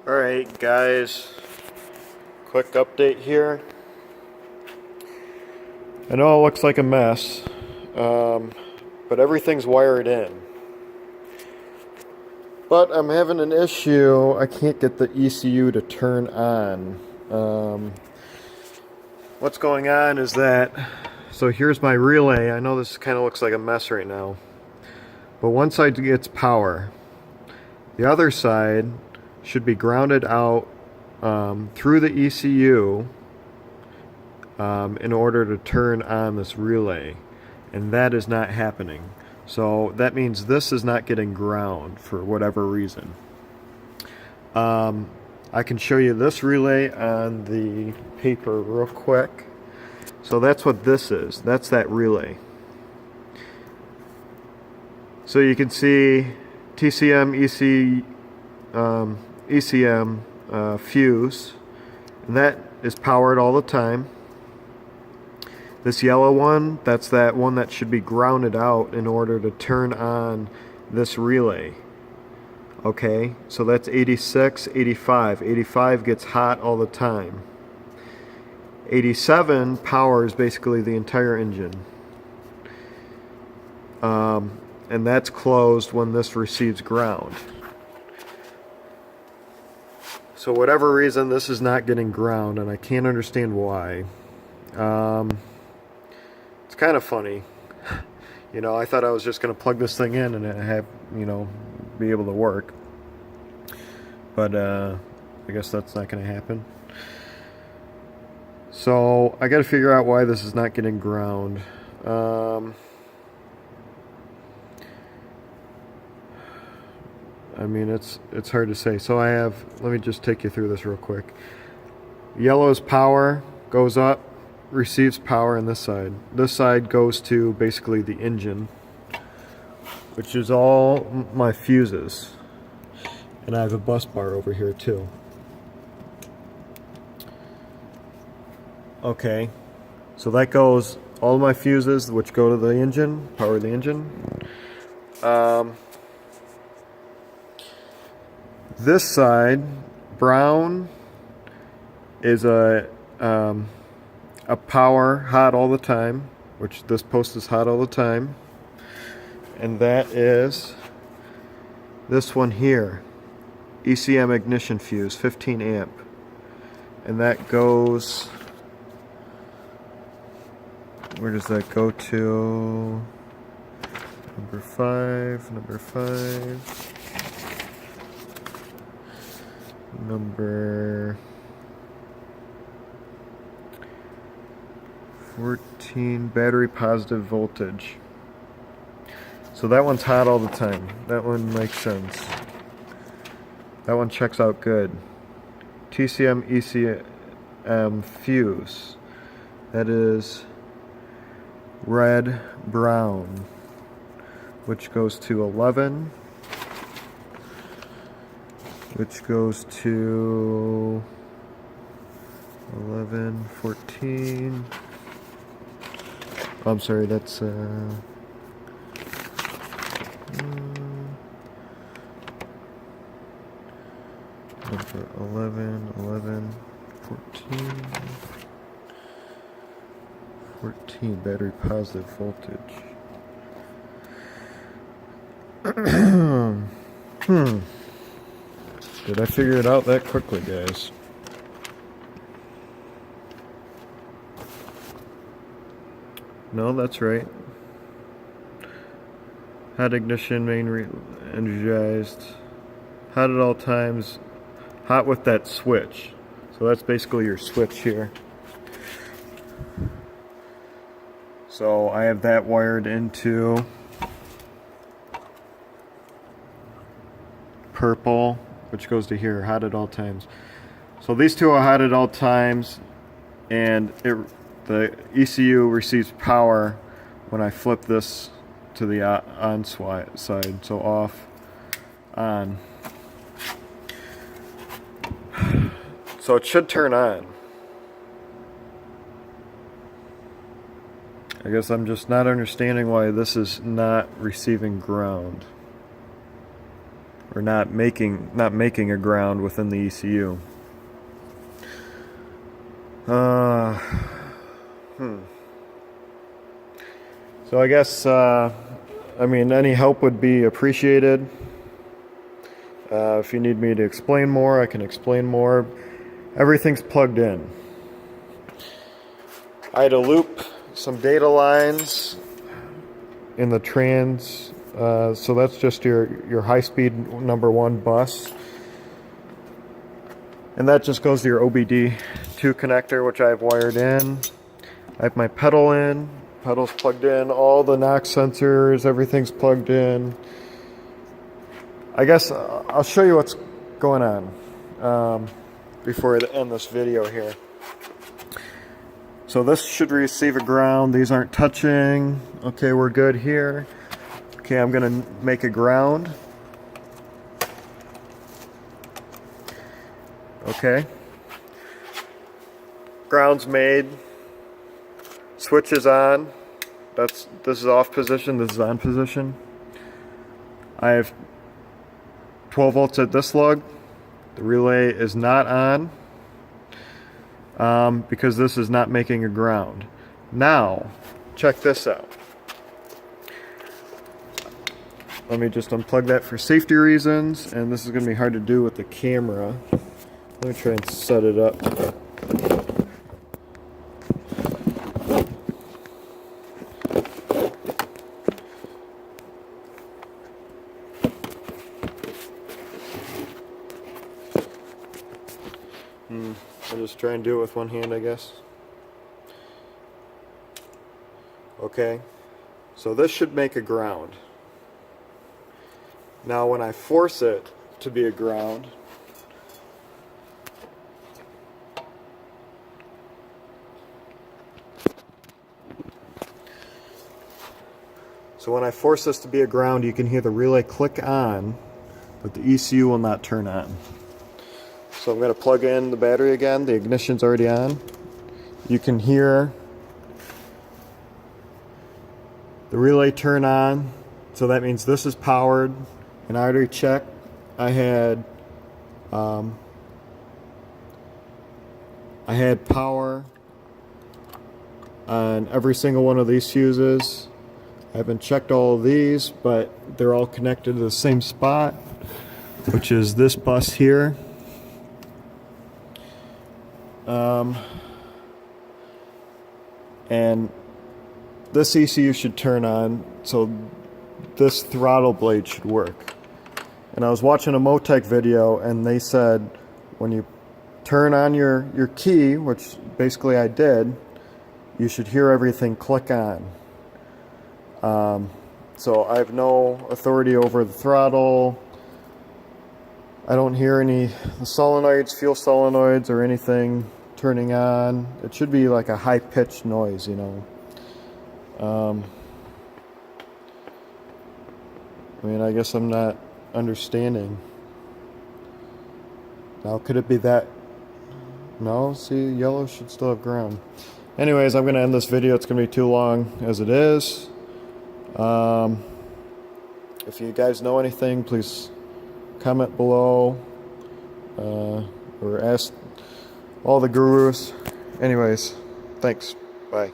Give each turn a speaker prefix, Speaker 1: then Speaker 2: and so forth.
Speaker 1: Alright guys, quick update here. I know it looks like a mess, but everything's wired in. But I'm having an issue, I can't get the ECU to turn on. What's going on is that, so here's my relay. I know this kind of looks like a mess right now, but one side gets power. The other side should be grounded out through the ECU in order to turn on this relay, and that is not happening. So that means this is not getting ground for whatever reason. I can show you this relay on the paper real quick. So that's what this is. That's that relay. So you can see TCM, ECM fuse, and that is powered all the time. This yellow one, that's that one that should be grounded out in order to turn on this relay. Okay, so that's 86, 85. 85 gets hot all the time. 87 powers basically the entire engine. And that's closed when this receives ground. So whatever reason, this is not getting ground, and I can't understand why. It's kind of funny. You know, I thought I was just going to plug this thing in and have, be able to work. But I guess that's not going to happen. So I got to figure out why this is not getting ground. I mean, it's hard to say. So I have, let me just take you through this real quick. Yellow's power goes up, receives power on this side. This side goes to basically the engine, which is all my fuses. And I have a bus bar over here too. Okay, so that goes, all my fuses which go to the engine, power the engine. This side, brown, is a power hot all the time, which this post is hot all the time. And that is this one here, ECM ignition fuse, 15 amp. And that goes, where does that go to? Number 5, number 5. Number 14, battery positive voltage. So that one's hot all the time. That one makes sense. That one checks out good. TCM ECM fuse. That is red, brown, which goes to 11. Which goes to 11, 14. Oh, I'm sorry, that's number 11, 11, 14. 14, battery positive voltage. Did I figure it out that quickly, guys? No, that's right. Hot ignition, main energized. Hot at all times. Hot with that switch. So that's basically your switch here. So I have that wired into purple, which goes to here, hot at all times. So these two are hot at all times, and the ECU receives power when I flip this to the on side, so off, on. So it should turn on. I guess I'm just not understanding why this is not receiving ground. or not making a ground within the ECU. So I guess, I mean, any help would be appreciated. If you need me to explain more, I can explain more. Everything's plugged in. I had to loop some data lines in the trans, so that's just your high-speed #1 bus. And that just goes to your OBD2 connector, which I have wired in. I have my pedal in. Pedal's plugged in. All the knock sensors, everything's plugged in. I guess I'll show you what's going on before I end this video here. So this should receive a ground. These aren't touching. Okay, we're good here. Okay, I'm gonna make a ground. Okay. Ground's made. Switch is on. This is off position, this is on position. I have 12 volts at this lug. The relay is not on because this is not making a ground. Now, check this out. Let me just unplug that for safety reasons, and this is going to be hard to do with the camera. Let me try and set it up. I'll just try and do it with one hand, I guess. Okay, so this should make a ground. Now when I force it to be a ground, you can hear the relay click on, but the ECU will not turn on. So I'm going to plug in the battery again. The ignition's already on. You can hear the relay turn on, so that means this is powered. And I already checked. I had power on every single one of these fuses. I haven't checked all of these, but they're all connected to the same spot, which is this bus here. And this ECU should turn on, so this throttle blade should work. And I was watching a Motec video, and they said when you turn on your key, which basically I did, you should hear everything click on. So I have no authority over the throttle. I don't hear any solenoids, fuel solenoids, or anything turning on. It should be like a high-pitched noise, you know. I mean, I guess I'm not understanding. Now, could it be that? No, see, yellow should still have ground. Anyways, I'm going to end this video. It's going to be too long as it is. If you guys know anything, please comment below, or ask all the gurus. Anyways, thanks. Bye.